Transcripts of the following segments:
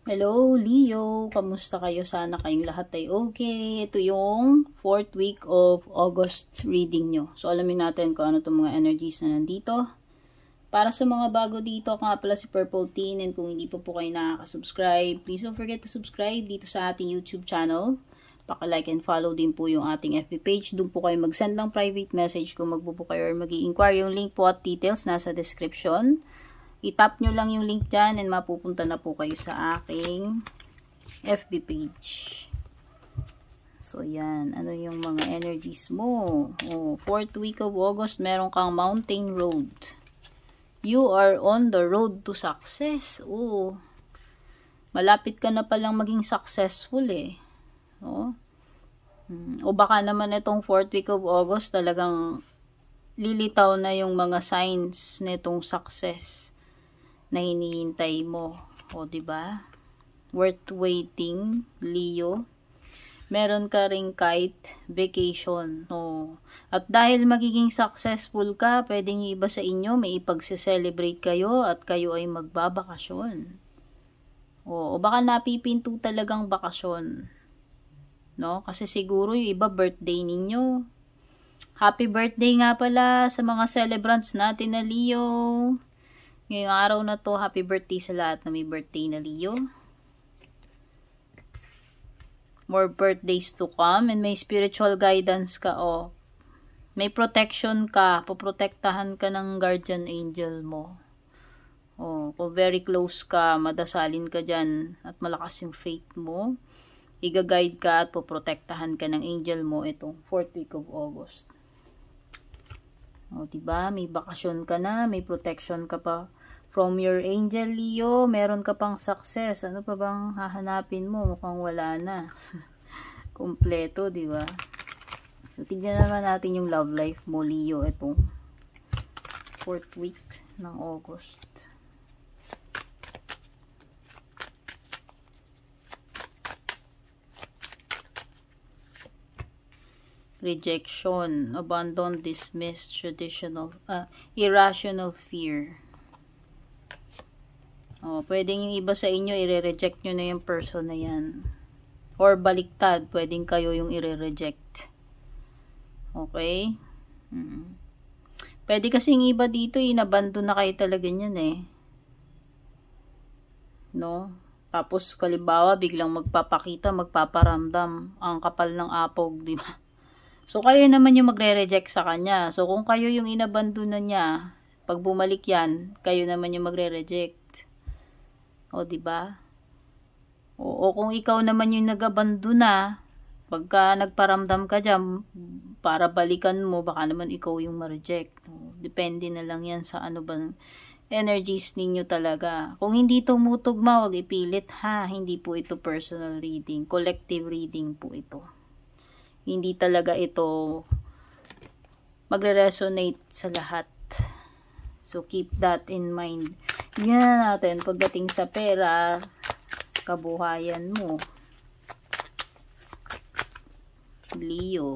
Hello, Leo. Kamusta kayo? Sana kayong lahat ay okay. Ito yung 4th week of August reading nyo. So, alamin natin kung ano itong mga energies na nandito. Para sa mga bago dito, ako nga pala si Purple Teen. And kung hindi po kayo nakaka-subscribe, please don't forget to subscribe dito sa ating YouTube channel. Paka-like and follow din po yung ating FB page. Doon po kayo mag-send ng private message kung magbubo kayo or mag-i-inquire. Yung link po at details nasa description. I-tap nyo lang yung link dyan and mapupunta na po kayo sa aking FB page. So, yan. Ano yung mga energies mo? Oh, 4th week of August, meron kang mountain road. You are on the road to success. Oh, malapit ka na palang maging successful eh. Oh. O baka naman itong 4th week of August, talagang lilitaw na yung mga signs nitong success na hinihintay mo. O, diba? Worth waiting, Leo. Meron ka ring kite vacation. O. At dahil magiging successful ka, pwedeng iba sa inyo, may ipagse-celebrate kayo at kayo ay magbabakasyon. O baka napipinto talagang bakasyon. No? Kasi siguro yung iba birthday ninyo. Happy birthday nga pala sa mga celebrants natin na Leo. Ngayong araw na to, happy birthday sa lahat na may birthday na Leo. More birthdays to come and may spiritual guidance ka o. May protection ka, poprotektahan ka ng guardian angel mo. O, kung very close ka, madasalin ka dyan at malakas yung faith mo, i-guide ka at poprotektahan ka ng angel mo itong 4th week of August. O, diba? May bakasyon ka na, may protection ka pa from your angel, Leo. Meron ka pang success. Ano pa bang hahanapin mo? Mukhang wala na. Kompleto, diba? So, tignan naman natin yung love life mo, Leo, itong 4th week ng August. Rejection, abandon, dismiss, irrational fear. O, pwedeng yung iba sa inyo, i-reject nyo na yung person na yan. Or baliktad, pwedeng kayo yung i-reject. Okay? Pwede kasing iba dito, inabandon na kayo talaga niyan eh. No? Tapos, kalimbawa, biglang magpapakita, magpaparamdam. Ang kapal ng apog, di ba? So, kayo naman yung magre-reject sa kanya. So, kung kayo yung inabandon na niya, pag bumalik yan, kayo naman yung magre-reject. O, diba? O kung ikaw naman yung nag-abandon na, pagka nagparamdam ka dyan, para balikan mo, baka naman ikaw yung ma-reject. Depende na lang yan sa ano bang energies ninyo talaga. Kung hindi tumutugma, wag ipilit ha. Hindi po ito personal reading. Collective reading po ito. Hindi talaga ito magre-resonate sa lahat. So, keep that in mind. Tingnan natin pagdating sa pera, kabuhayan mo, Leo.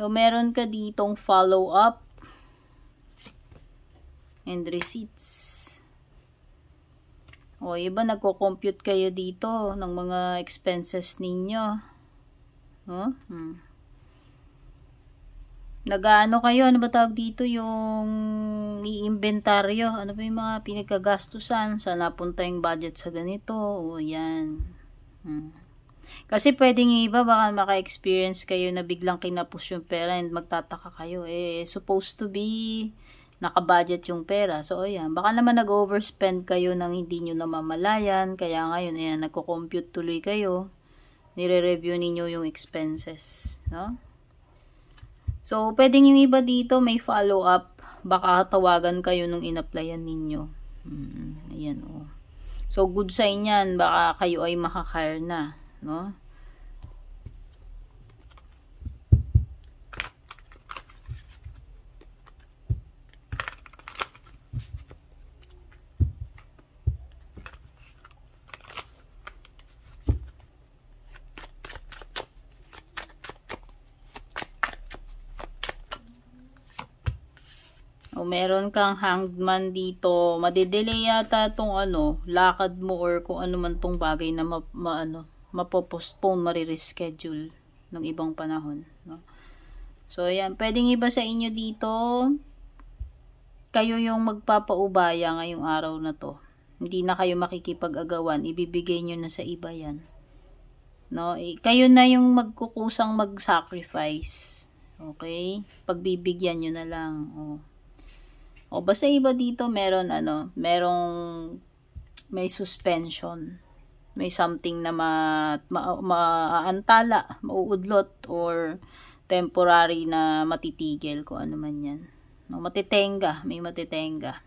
So, meron ka ditong follow-up and receipts. O, iba nagko-compute kayo dito ng mga expenses ninyo. Huh? Nag-ano kayo? Ano ba tawag dito? Yung i-inventaryo. Ano ba yung mga pinagkagastusan? Saan napunta yung budget sa ganito? O yan. Kasi pwedeng iba, baka maka-experience kayo na biglang kinapos yung pera and magtataka kayo. Supposed to be naka-budget yung pera. So, ayan. Baka naman nag-overspend kayo nang hindi nyo namamalayan. Kaya ngayon, ayan, nagko-compute tuloy kayo. Nire-review ninyo yung expenses, no? So, pwedeng yung iba dito may follow-up. Baka tawagan kayo nung in-applyan ninyo. Ayan, oh. So, good sign yan. Baka kayo ay makakire na, no? O meron kang hanged man dito, madedelay yata tong lakad mo or kung ano man tong bagay na mapopostpone, marireschedule ng ibang panahon, no? So, ayan, pwedeng iba sa inyo dito, kayo yung magpapaubaya ngayong araw na to. Hindi na kayo makikipag-agawan, ibibigay nyo na sa iba yan. No? Kayo na yung magkukusang mag-sacrifice. Okay? Pagbibigyan nyo na lang. O basta iba dito, merong may suspension. May something na maantala, mauudlot, or temporary na matitigil, kung ano man yan. No, matitenga, may matitenga.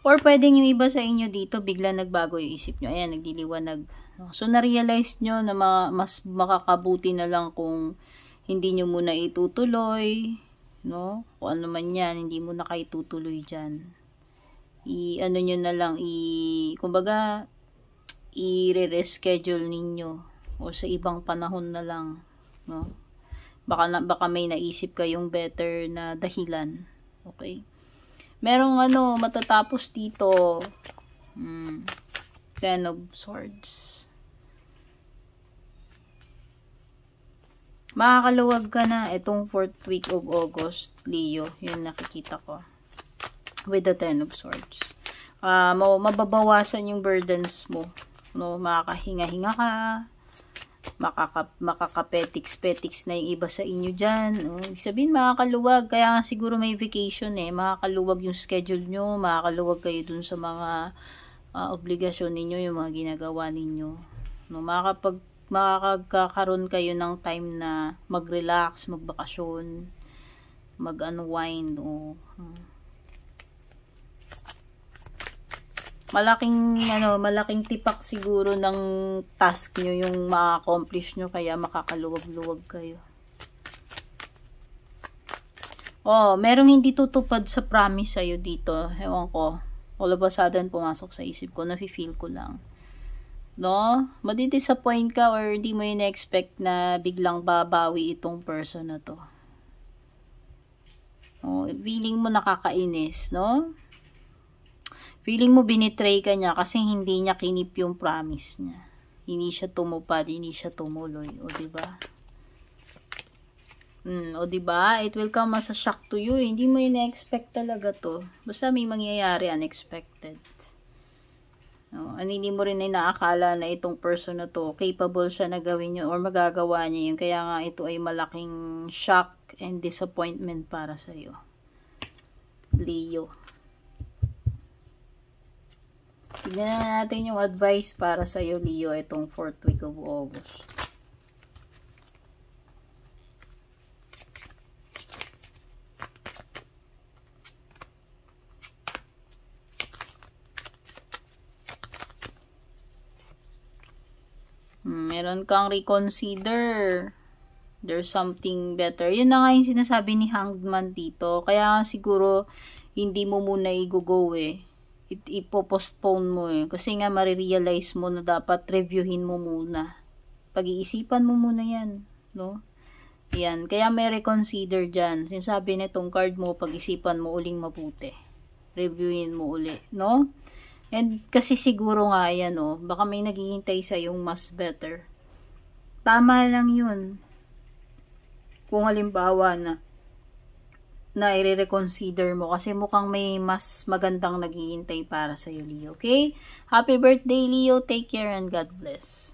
Or pwedeng yung iba sa inyo dito, bigla nagbago yung isip nyo. Ayan, nagdiliwanag. So, na-realize nyo na mas makakabuti na lang kung hindi nyo muna itutuloy, no? Kung ano man yan, hindi mo na kayo tutuloy dyan. Ano nyo na lang, kumbaga, i-reschedule ninyo o sa ibang panahon na lang, no? Baka may naisip kayong better na dahilan. Okay? Merong matatapos dito. Ten of Swords. Makakaluwag ka na itong 4th week of August, Leo. Yun nakikita ko. With the Ten of Swords. Mababawasan yung burdens mo. No, makakahinga-hinga ka. Makakapetiks-petiks na yung iba sa inyo dyan. Ibig sabihin, makakaluwag. Kaya nga siguro may vacation makakaluwag yung schedule nyo. Makakaluwag kayo dun sa mga obligasyon ninyo, yung mga ginagawa ninyo. No, makakakaroon kayo ng time na mag-relax, magbakasyon, mag-unwind. Malaking tipak siguro ng task nyo yung ma-accomplish nyo, kaya makakaluwag-luwag kayo. Merong hindi tutupad sa promise sa'yo dito. Ewan ko. All of a sudden, pumasok sa isip ko. Nafe-feel ko lang. No? Madidisappoint ka or hindi mo yun na-expect na biglang babawi itong person na to. Feeling mo nakakainis, no? Feeling mo binitray ka niya kasi hindi niya kinip yung promise niya. Hindi siya tumupad, hindi siya tumuloy. Diba? Diba? It will come as a shock to you. Hindi mo ina-expect talaga to. Basta may mangyayari unexpected. Hindi mo rin inaakala na itong person na to, capable siya na gawin yun or magagawa niya yun. Kaya nga ito ay malaking shock and disappointment para sa'yo. Leo. Tignan na natin yung advice para sa'yo, Leo, itong 4th week of August. Meron kang reconsider. There's something better. Yun na nga yung sinasabi ni Hanged Man dito. Kaya siguro, hindi mo muna i-go ipopostpone mo kasi nga marirealize mo na dapat reviewin mo muna. Pag-iisipan mo muna yan, no? Yan, kaya may reconsider dyan. Sinasabi nitong card mo, pag-isipan mo uling mabuti. Reviewin mo uli, no? And kasi siguro nga yan, baka may naghihintay sa yung mas better. Tama lang yun. Kung halimbawa na i-reconsider mo kasi mukhang may mas magandang naghihintay para sa'yo, Leo. Okay? Happy birthday, Leo. Take care and God bless.